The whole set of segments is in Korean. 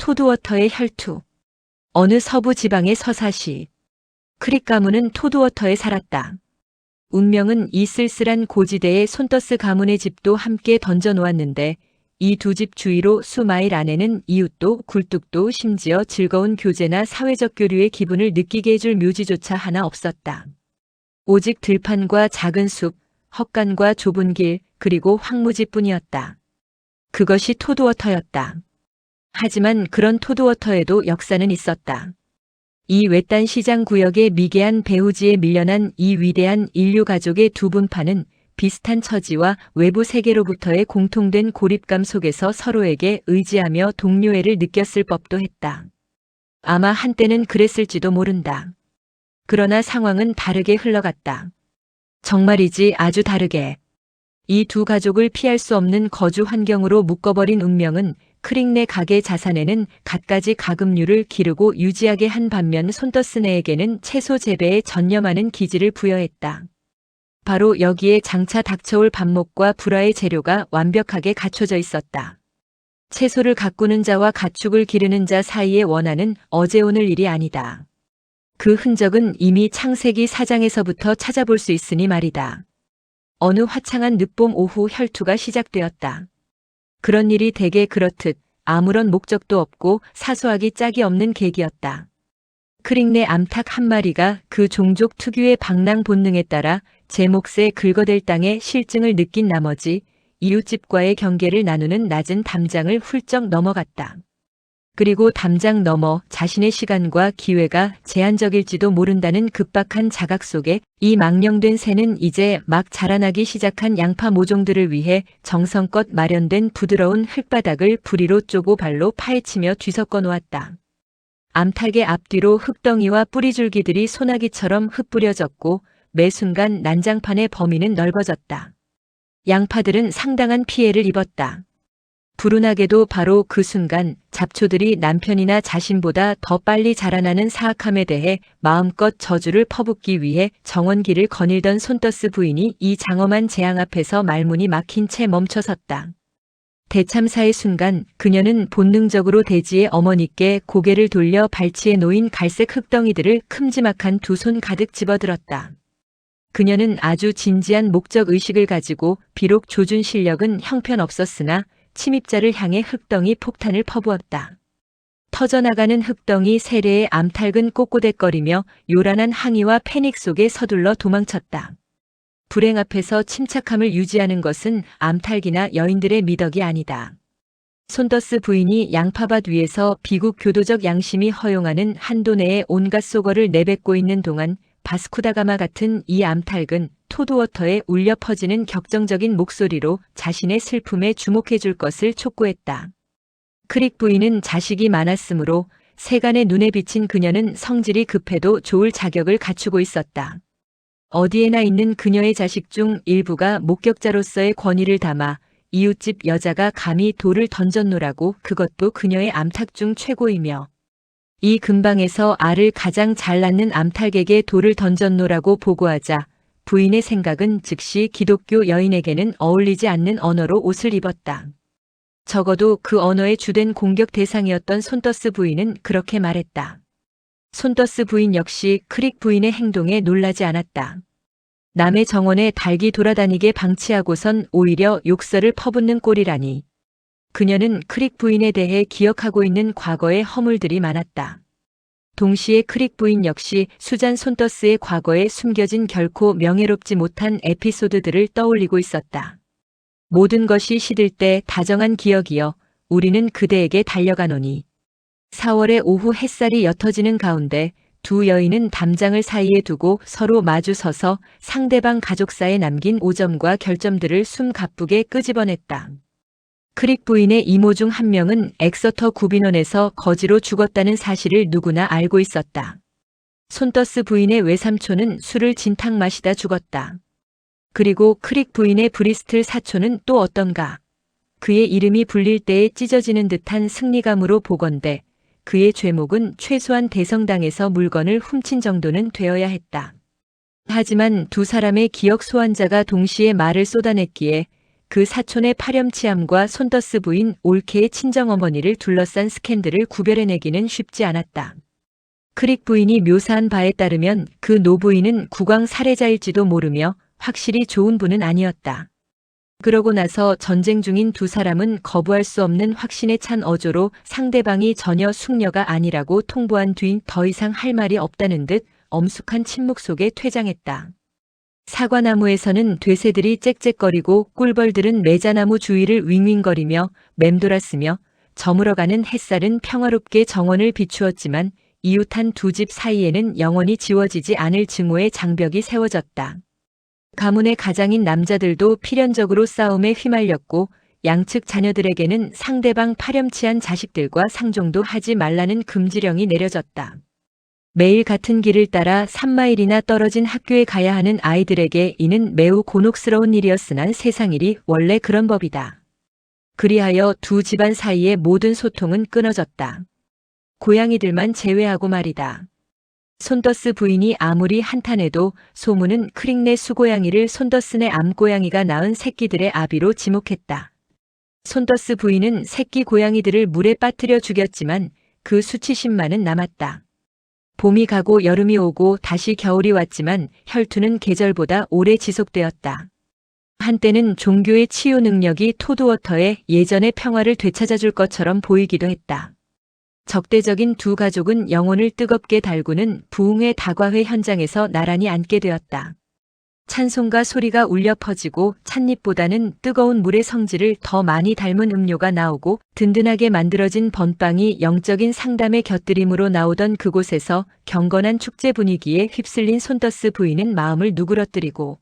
토드워터의 혈투. 어느 서부 지방의 서사시. 크릭 가문은 토드워터에 살았다. 운명은 이 쓸쓸한 고지대에 손떠스 가문의 집도 함께 던져놓았는데 이 두 집 주위로 수마일 안에는 이웃도 굴뚝도 심지어 즐거운 교제나 사회적 교류의 기분을 느끼게 해줄 묘지조차 하나 없었다. 오직 들판과 작은 숲, 헛간과 좁은 길, 그리고 황무지뿐이었다. 그것이 토드워터였다. 하지만 그런 토드워터에도 역사는 있었다. 이 외딴 시장 구역의 미개한 배후지에 밀려난 이 위대한 인류 가족의 두 분파는 비슷한 처지와 외부 세계로부터의 공통된 고립감 속에서 서로에게 의지하며 동료애를 느꼈을 법도 했다. 아마 한때는 그랬을지도 모른다. 그러나 상황은 다르게 흘러갔다. 정말이지 아주 다르게. 이 두 가족을 피할 수 없는 거주 환경으로 묶어버린 운명은 크릭네 가게 자산에는 갖가지 가금류를 기르고 유지하게 한 반면 손떠스네에게는 채소 재배에 전념하는 기질을 부여했다. 바로 여기에 장차 닥쳐올 밥목과 불화의 재료가 완벽하게 갖춰져 있었다. 채소를 가꾸는 자와 가축을 기르는 자 사이의 원한은 어제 오늘 일이 아니다. 그 흔적은 이미 창세기 4장에서부터 찾아볼 수 있으니 말이다. 어느 화창한 늦봄 오후 혈투가 시작되었다. 그런 일이 대개 그렇듯 아무런 목적도 없고 사소하기 짝이 없는 계기였다. 크릭네 암탉 한 마리가 그 종족 특유의 방랑 본능에 따라 제 몫에 긁어댈 땅의 실증을 느낀 나머지 이웃집과의 경계를 나누는 낮은 담장을 훌쩍 넘어갔다. 그리고 담장 너머 자신의 시간과 기회가 제한적일지도 모른다는 급박한 자각 속에 이 망령된 새는 이제 막 자라나기 시작한 양파 모종들을 위해 정성껏 마련된 부드러운 흙바닥을 부리로 쪼고 발로 파헤치며 뒤섞어 놓았다. 암탉의 앞뒤로 흙덩이와 뿌리줄기들이 소나기처럼 흩뿌려졌고 매 순간 난장판의 범위는 넓어졌다. 양파들은 상당한 피해를 입었다. 불운하게도 바로 그 순간 잡초들이 남편이나 자신보다 더 빨리 자라나는 사악함에 대해 마음껏 저주를 퍼붓기 위해 정원기를 거닐던 손떠스 부인이 이 장엄한 재앙 앞에서 말문이 막힌 채 멈춰섰다. 대참사의 순간 그녀는 본능적으로 대지의 어머니께 고개를 돌려 발치에 놓인 갈색 흙덩이들을 큼지막한 두 손 가득 집어들었다. 그녀는 아주 진지한 목적의식을 가지고 비록 조준 실력은 형편없었으나 침입자를 향해 흙덩이 폭탄을 퍼부었다. 터져나가는 흙덩이 세례의 암탉은 꼬꼬대거리며 요란한 항의와 패닉 속에 서둘러 도망쳤다. 불행 앞에서 침착함을 유지하는 것은 암탉이나 여인들의 미덕이 아니다. 손떠스 부인이 양파밭 위에서 비국 교도적 양심이 허용하는 한도 내에 온갖 속어를 내뱉고 있는 동안 바스쿠다가마 같은 이 암탉은 토드워터에 울려 퍼지는 격정적인 목소리로 자신의 슬픔에 주목해 줄 것을 촉구했다. 크릭 부인은 자식이 많았으므로 세간의 눈에 비친 그녀는 성질이 급해도 좋을 자격을 갖추고 있었다. 어디에나 있는 그녀의 자식 중 일부가 목격자로서의 권위를 담아 이웃집 여자가 감히 돌을 던졌노라고 그것도 그녀의 암탉 중 최고이며 이 근방에서 알을 가장 잘 낳는 암탉에게 돌을 던졌노라고 보고하자 부인의 생각은 즉시 기독교 여인에게는 어울리지 않는 언어로 옷을 입었다. 적어도 그 언어의 주된 공격 대상이었던 손떠스 부인은 그렇게 말했다. 손떠스 부인 역시 크릭 부인의 행동에 놀라지 않았다. 남의 정원에 닭이 돌아다니게 방치하고선 오히려 욕설을 퍼붓는 꼴이라니. 그녀는 크릭 부인에 대해 기억하고 있는 과거의 허물들이 많았다. 동시에 크릭 부인 역시 수잔 손떠스의 과거에 숨겨진 결코 명예롭지 못한 에피소드들을 떠올리고 있었다. 모든 것이 시들 때 다정한 기억이여 우리는 그대에게 달려가노니. 4월의 오후 햇살이 옅어지는 가운데 두 여인은 담장을 사이에 두고 서로 마주 서서 상대방 가족사에 남긴 오점과 결점들을 숨 가쁘게 끄집어냈다. 크릭 부인의 이모 중 한 명은 엑서터 구빈원에서 거지로 죽었다는 사실을 누구나 알고 있었다. 손떠스 부인의 외삼촌은 술을 진탕 마시다 죽었다. 그리고 크릭 부인의 브리스틀 사촌은 또 어떤가. 그의 이름이 불릴 때에 찢어지는 듯한 승리감으로 보건대 그의 죄목은 최소한 대성당에서 물건을 훔친 정도는 되어야 했다. 하지만 두 사람의 기억 소환자가 동시에 말을 쏟아냈기에 그 사촌의 파렴치함과 손더스 부인 올케의 친정어머니를 둘러싼 스캔들을 구별해내기는 쉽지 않았다. 크릭 부인이 묘사한 바에 따르면 그 노부인은 국왕 살해자일지도 모르며 확실히 좋은 분은 아니었다. 그러고 나서 전쟁 중인 두 사람은 거부할 수 없는 확신에 찬 어조로 상대방이 전혀 숙녀가 아니라고 통보한 뒤 더 이상 할 말이 없다는 듯 엄숙한 침묵 속에 퇴장했다. 사과나무에서는 돼새들이 짹짹거리고 꿀벌들은 매자나무 주위를 윙윙거리며 맴돌았으며 저물어가는 햇살은 평화롭게 정원을 비추었지만 이웃한 두 집 사이에는 영원히 지워지지 않을 증오의 장벽이 세워졌다. 가문의 가장인 남자들도 필연적으로 싸움에 휘말렸고 양측 자녀들에게는 상대방 파렴치한 자식들과 상종도 하지 말라는 금지령이 내려졌다. 매일 같은 길을 따라 3마일이나 떨어진 학교에 가야 하는 아이들에게 이는 매우 곤혹스러운 일이었으나 세상일이 원래 그런 법이다. 그리하여 두 집안 사이의 모든 소통은 끊어졌다. 고양이들만 제외하고 말이다. 손더스 부인이 아무리 한탄해도 소문은 크릭네 수고양이를 손더스네 암고양이가 낳은 새끼들의 아비로 지목했다. 손더스 부인은 새끼 고양이들을 물에 빠뜨려 죽였지만 그 수치심만은 남았다. 봄이 가고 여름이 오고 다시 겨울이 왔지만 혈투는 계절보다 오래 지속되었다. 한때는 종교의 치유 능력이 토드워터의 예전의 평화를 되찾아줄 것처럼 보이기도 했다. 적대적인 두 가족은 영혼을 뜨겁게 달구는 부흥회 다과회 현장에서 나란히 앉게 되었다. 찬송가 소리가 울려 퍼지고 찻잎보다는 뜨거운 물의 성질을 더 많이 닮은 음료가 나오고 든든하게 만들어진 번빵이 영적인 상담의 곁들임으로 나오던 그곳에서 경건한 축제 분위기에 휩쓸린 손더스 부인은 마음을 누그러뜨리고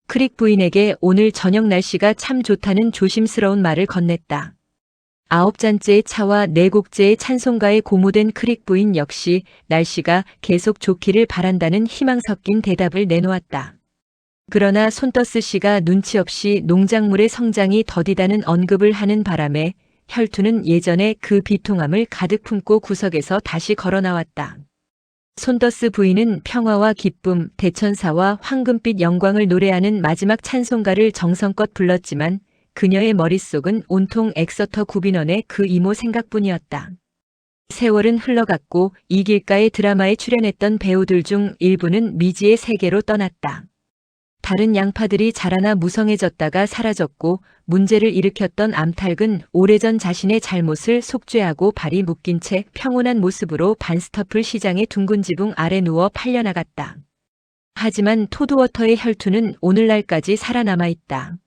크릭 부인에게 오늘 저녁 날씨가 참 좋다는 조심스러운 말을 건넸다. 9잔째의 차와 4곡째의 찬송가에 고무된 크릭 부인 역시 날씨가 계속 좋기를 바란다는 희망 섞인 대답을 내놓았다. 그러나 손더스 씨가 눈치 없이 농작물의 성장이 더디다는 언급을 하는 바람에 혈투는 예전에 그 비통함을 가득 품고 구석에서 다시 걸어 나왔다. 손더스 부인은 평화와 기쁨, 대천사와 황금빛 영광을 노래하는 마지막 찬송가를 정성껏 불렀지만 그녀의 머릿속은 온통 엑서터 구빈원의 그 이모 생각뿐이었다. 세월은 흘러갔고 이 길가의 드라마에 출연했던 배우들 중 일부는 미지의 세계로 떠났다. 다른 양파들이 자라나 무성해졌다가 사라졌고 문제를 일으켰던 암탉은 오래전 자신의 잘못을 속죄하고 발이 묶인 채 평온한 모습으로 반스터플 시장의 둥근 지붕 아래 누워 팔려나갔다. 하지만 토드워터의 혈투는 오늘날까지 살아남아 있다.